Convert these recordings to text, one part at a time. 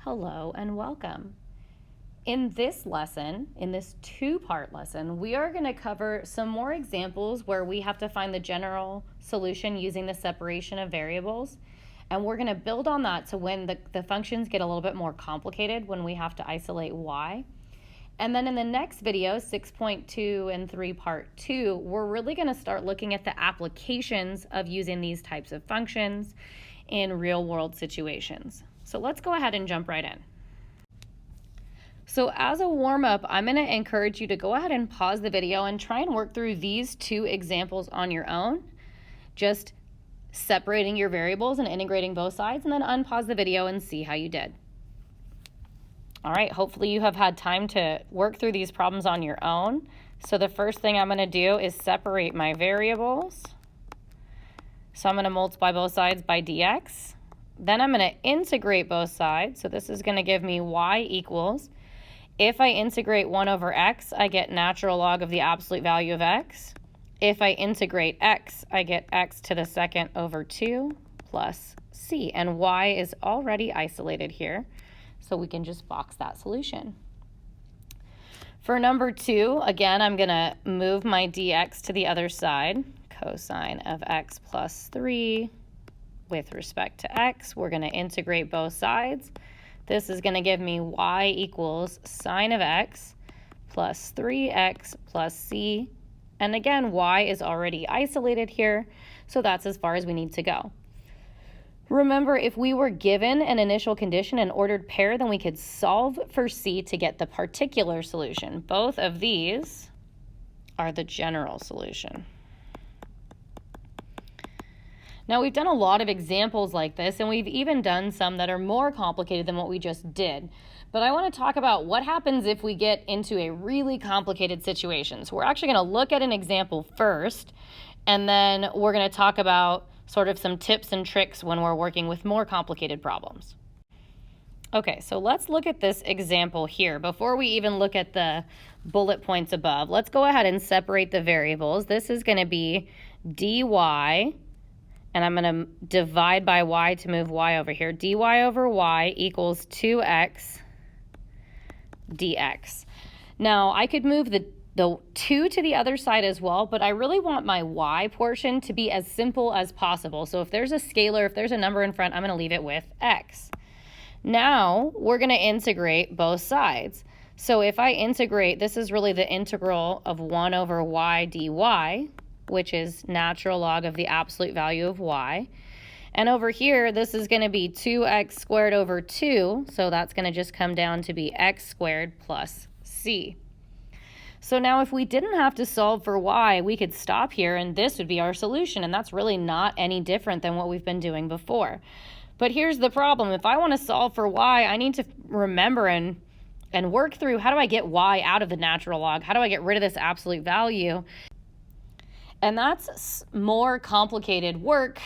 Hello and welcome. In this lesson, in this two-part lesson, we are going to cover some more examples where we have to find the general solution using the separation of variables. And we're going to build on that to when the functions get a little bit more complicated when we have to isolate y. And then in the next video, 6.2 and 3 part 2, we're really going to start looking at the applications of using these types of functions in real-world situations. So let's go ahead and jump right in. So as a warm-up, I'm going to encourage you to go ahead and pause the video and try and work through these two examples on your own, just separating your variables and integrating both sides, and then unpause the video and see how you did. All right, hopefully you have had time to work through these problems on your own. So the first thing I'm going to do is separate my variables. So I'm going to multiply both sides by dx. Then I'm going to integrate both sides. So this is going to give me y equals. If I integrate 1 over x, I get natural log of the absolute value of x. If I integrate x, I get x to the second over 2 plus c. And y is already isolated here, so we can just box that solution. For number 2, again, I'm going to move my dx to the other side. Cosine of x plus 3 with respect to x. We're going to integrate both sides. This is going to give me y equals sine of x plus 3x plus c. And again, y is already isolated here, so that's as far as we need to go. Remember, if we were given an initial condition, an ordered pair, then we could solve for c to get the particular solution. Both of these are the general solution. Now, we've done a lot of examples like this, and we've even done some that are more complicated than what we just did. But I want to talk about what happens if we get into a really complicated situation. So we're actually going to look at an example first, and then we're going to talk about sort of some tips and tricks when we're working with more complicated problems. Okay, so let's look at this example here. Before we even look at the bullet points above, let's go ahead and separate the variables. This is going to be dy, and I'm going to divide by y to move y over here. dy over y equals 2x dx. Now, I could move the 2 to the other side as well, but I really want my y portion to be as simple as possible. So if there's a scalar, if there's a number in front, I'm going to leave it with x. Now, we're going to integrate both sides. So if I integrate, this is really the integral of 1 over y dy, which is natural log of the absolute value of y. And over here, this is going to be 2x squared over 2, so that's going to just come down to be x squared plus c. So now if we didn't have to solve for y, we could stop here and this would be our solution, and that's really not any different than what we've been doing before. But here's the problem. If I want to solve for y, I need to remember and work through, how do I get y out of the natural log? How do I get rid of this absolute value? And that's more complicated work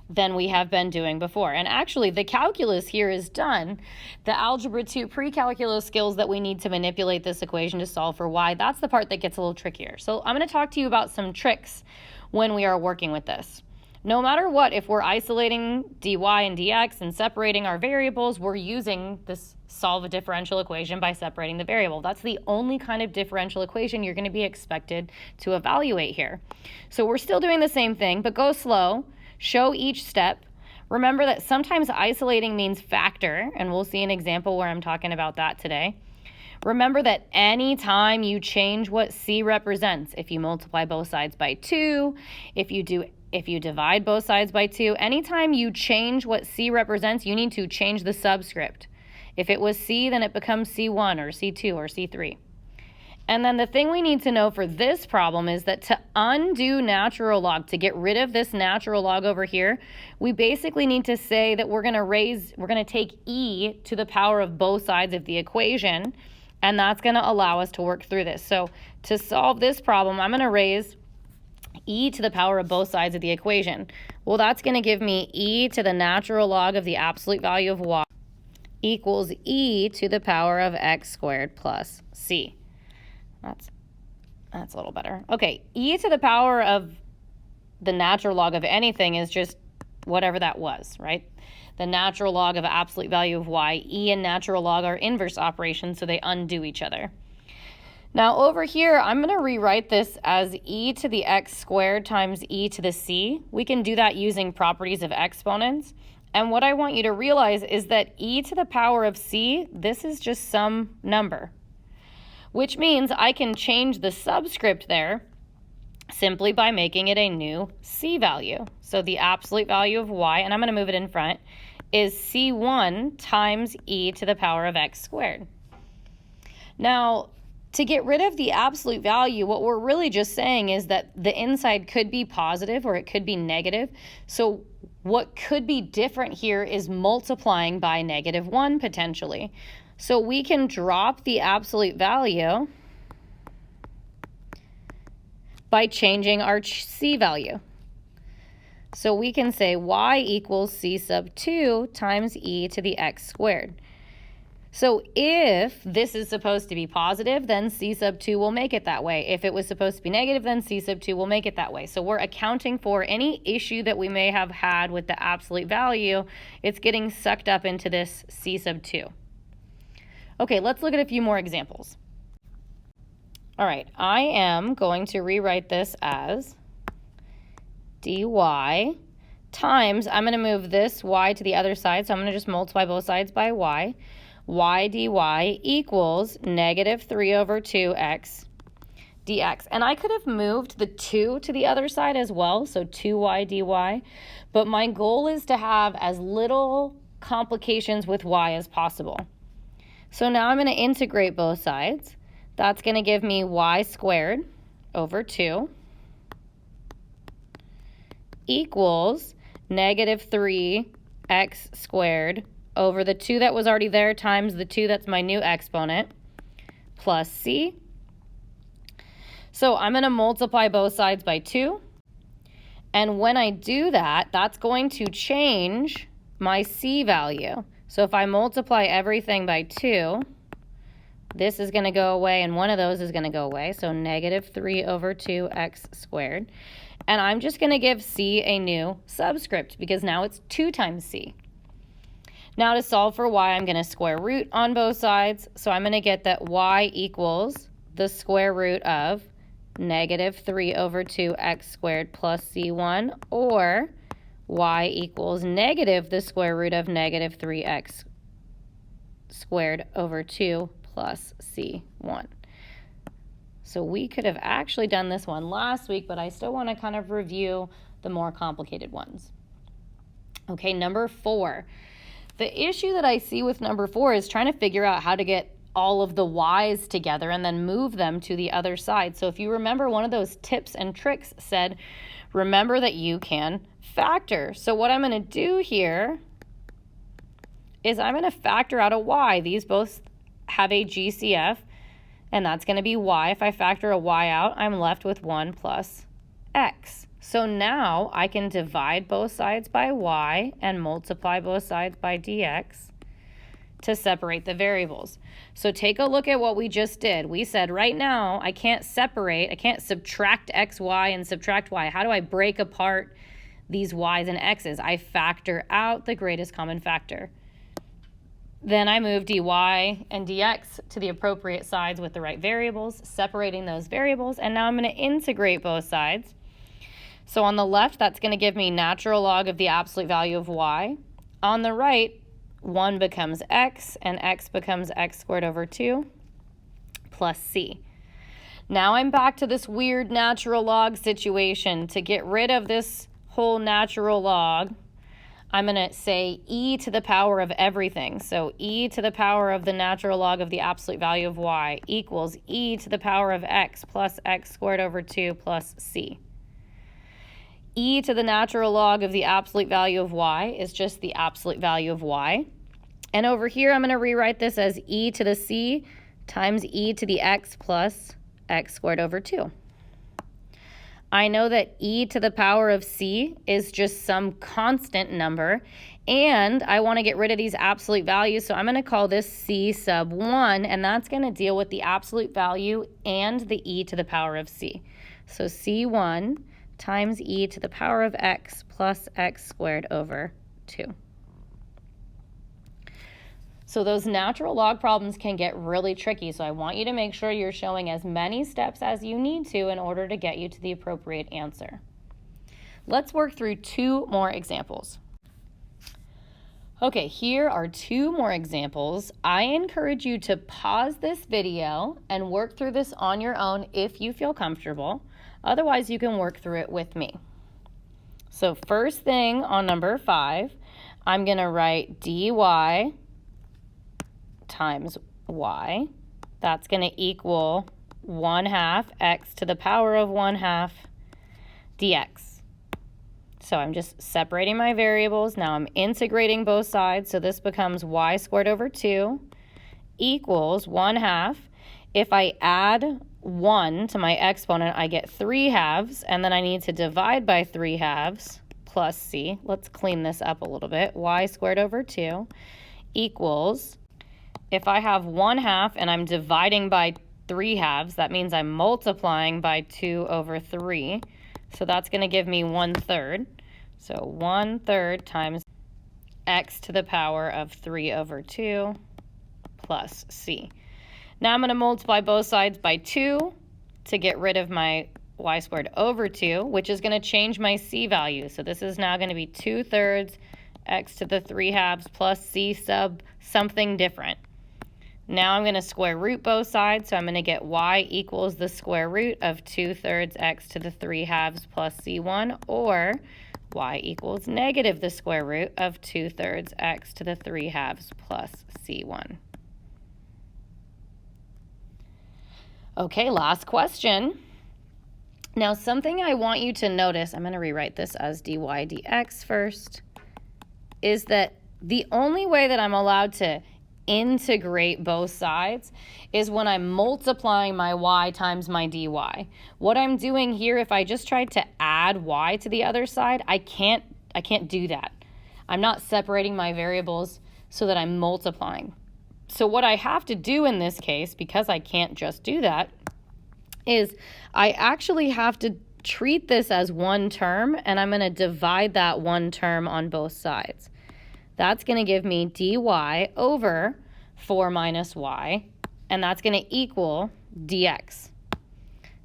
than we have been doing before. And actually, the calculus here is done. The Algebra 2 pre-calculus skills that we need to manipulate this equation to solve for y, that's the part that gets a little trickier. So I'm going to talk to you about some tricks when we are working with this. No matter what, if we're isolating dy and dx and separating our variables, we're using this solve a differential equation by separating the variable. That's the only kind of differential equation you're going to be expected to evaluate here. So we're still doing the same thing, but go slow. Show each step. Remember that sometimes isolating means factor, and we'll see an example where I'm talking about that today. Remember that any time you change what c represents, if you multiply both sides by 2, if you divide both sides by 2, anytime you change what c represents, you need to change the subscript. If it was c, then it becomes c1 or c2 or c3. And then the thing we need to know for this problem is that to undo natural log, to get rid of this natural log over here, we basically need to say that we're going to take e to the power of both sides of the equation, and that's going to allow us to work through this. So to solve this problem, I'm going to raise e to the power of both sides of the equation. Well, that's going to give me e to the natural log of the absolute value of y equals e to the power of x squared plus c. That's a little better. Okay, e to the power of the natural log of anything is just whatever that was, right? the natural log of absolute value of y. E and natural log are inverse operations, so they undo each other. Now over here, I'm going to rewrite this as e to the x squared times e to the c. We can do that using properties of exponents. And what I want you to realize is that e to the power of c, this is just some number, which means I can change the subscript there simply by making it a new c value. So the absolute value of y, and I'm going to move it in front, is c1 times e to the power of x squared. Now, to get rid of the absolute value, what we're really just saying is that the inside could be positive or it could be negative. So what could be different here is multiplying by -1 potentially. So we can drop the absolute value by changing our c value. So we can say y equals c sub 2 times e to the x squared. So if this is supposed to be positive, then c sub 2 will make it that way. If it was supposed to be negative, then c sub 2 will make it that way. So we're accounting for any issue that we may have had with the absolute value. It's getting sucked up into this c sub 2. Okay, let's look at a few more examples. All right, I am going to rewrite this as dy times, I'm going to move this y to the other side, so I'm going to just multiply both sides by y. Y dy equals -3 over 2x dx. And I could have moved the 2 to the other side as well, so 2y dy, but my goal is to have as little complications with y as possible. So now I'm going to integrate both sides. That's going to give me y squared over 2 equals -3x squared over the 2 that was already there times the 2 that's my new exponent plus c. So I'm going to multiply both sides by 2. And when I do that, that's going to change my c value. So if I multiply everything by 2, this is going to go away and one of those is going to go away. So -3 over 2x squared. And I'm just going to give c a new subscript because now it's 2 times c. Now to solve for y, I'm going to square root on both sides. So I'm going to get that y equals the square root of -3 over 2x squared plus c1, or y equals negative the square root of -3x squared over 2 plus c1. So we could have actually done this one last week, but I still want to kind of review the more complicated ones. Okay, number 4. The issue that I see with number 4 is trying to figure out how to get all of the y's together and then move them to the other side. So if you remember, one of those tips and tricks said, remember that you can factor. So what I'm going to do here is I'm going to factor out a y. These both have a GCF, and that's going to be y. If I factor a y out, I'm left with 1 plus x. So now I can divide both sides by y and multiply both sides by dx to separate the variables. So take a look at what we just did. We said right now I can't subtract xy and subtract y. How do I break apart these y's and x's? I factor out the greatest common factor. Then I move dy and dx to the appropriate sides with the right variables, separating those variables, and now I'm going to integrate both sides. So on the left, that's going to give me natural log of the absolute value of y. On the right, 1 becomes x, and x becomes x squared over 2 plus c. Now I'm back to this weird natural log situation. To get rid of this whole natural log, I'm going to say e to the power of everything. So e to the power of the natural log of the absolute value of y equals e to the power of x plus x squared over 2 plus c. E to the natural log of the absolute value of y is just the absolute value of y. And over here, I'm going to rewrite this as e to the c times e to the x plus x squared over 2. I know that e to the power of c is just some constant number, and I want to get rid of these absolute values, so I'm going to call this c sub 1, and that's going to deal with the absolute value and the e to the power of c. So c1 times e to the power of x plus x squared over 2. So those natural log problems can get really tricky, so I want you to make sure you're showing as many steps as you need to in order to get you to the appropriate answer. Let's work through 2 more examples. Okay, here are 2 more examples. I encourage you to pause this video and work through this on your own if you feel comfortable. Otherwise, you can work through it with me. So first thing on number 5, I'm going to write dy times y. That's going to equal 1/2 x to the power of 1/2 dx. So I'm just separating my variables. Now I'm integrating both sides, so this becomes y squared over 2 equals 1/2. If I add 1 to my exponent, I get 3/2, and then I need to divide by 3/2 plus c. Let's clean this up a little bit. Y squared over 2 equals, if I have 1/2 and I'm dividing by 3/2, that means I'm multiplying by 2 over 3. So that's going to give me 1/3. So 1/3 times x to the power of 3 over 2 plus c. Now I'm going to multiply both sides by 2 to get rid of my y squared over 2, which is going to change my c value. So this is now going to be 2/3 x to the 3/2 plus c sub something different. Now I'm going to square root both sides, so I'm going to get y equals the square root of 2/3 x to the 3/2 plus c1, or y equals negative the square root of 2/3 x to the 3/2 plus c1. Okay, last question. Now something I want you to notice, I'm going to rewrite this as dy dx first, is that the only way that I'm allowed to integrate both sides is when I'm multiplying my y times my dy. What I'm doing here, if I just tried to add y to the other side, I can't do that. I'm not separating my variables so that I'm multiplying. So what I have to do in this case, because I can't just do that, is I actually have to treat this as one term, and I'm going to divide that one term on both sides. That's going to give me dy over 4 minus y, and that's going to equal dx.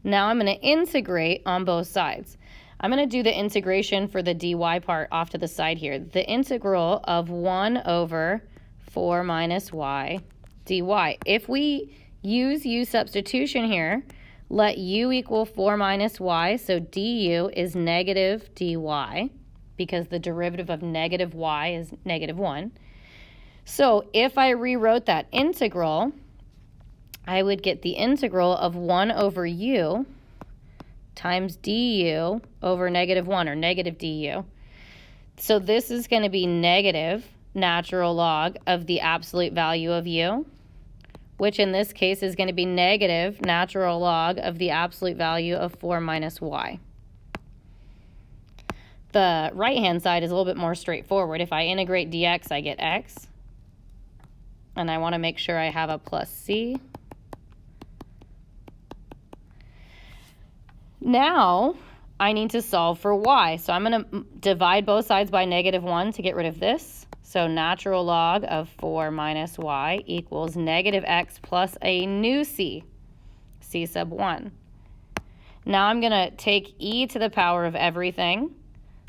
Now I'm going to integrate on both sides. I'm going to do the integration for the dy part off to the side here. The integral of 1 over 4 minus y dy. If we use u substitution here, let u equal 4 minus y, so du is negative dy, because the derivative of negative y is negative 1. So if I rewrote that integral, I would get the integral of 1 over u times du over negative 1, or negative du. So this is going to be negative natural log of the absolute value of u, which in this case is going to be negative natural log of the absolute value of 4 minus y. The right-hand side is a little bit more straightforward. If I integrate dx, I get x. And I want to make sure I have a plus c. Now I need to solve for y. So I'm going to divide both sides by negative 1 to get rid of this. So natural log of 4 minus y equals negative x plus a new c, c sub 1. Now I'm going to take e to the power of everything.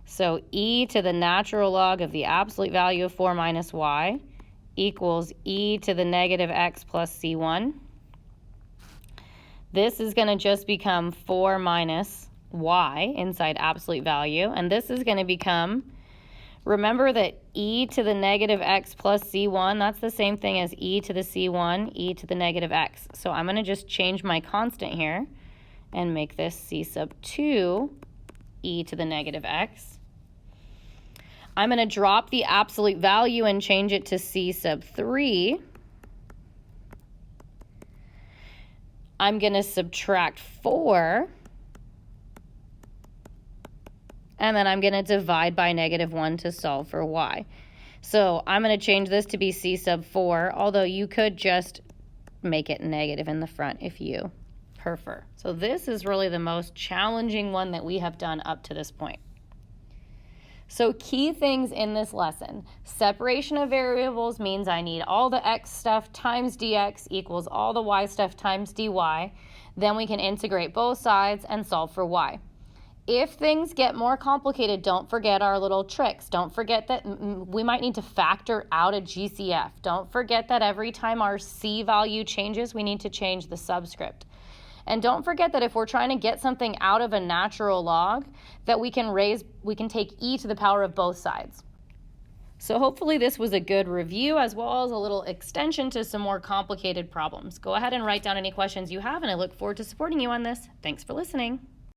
So e to the natural log of the absolute value of 4 minus y equals e to the negative x plus c1. This is going to just become 4 minus y inside absolute value. And this is going to become, remember that e to the negative x plus c1, that's the same thing as e to the c1, e to the negative x. So I'm going to just change my constant here and make this c sub 2 e to the negative x. I'm going to drop the absolute value and change it to c sub 3. I'm going to subtract 4. And then I'm going to divide by negative 1 to solve for y. So I'm going to change this to be c sub 4, although you could just make it negative in the front if you prefer. So this is really the most challenging one that we have done up to this point. So key things in this lesson. Separation of variables means I need all the x stuff times dx equals all the y stuff times dy. Then we can integrate both sides and solve for y. If things get more complicated, don't forget our little tricks. Don't forget that we might need to factor out a GCF. Don't forget that every time our C value changes, we need to change the subscript. And don't forget that if we're trying to get something out of a natural log, that we can take e to the power of both sides. So hopefully this was a good review as well as a little extension to some more complicated problems. Go ahead and write down any questions you have, and I look forward to supporting you on this. Thanks for listening.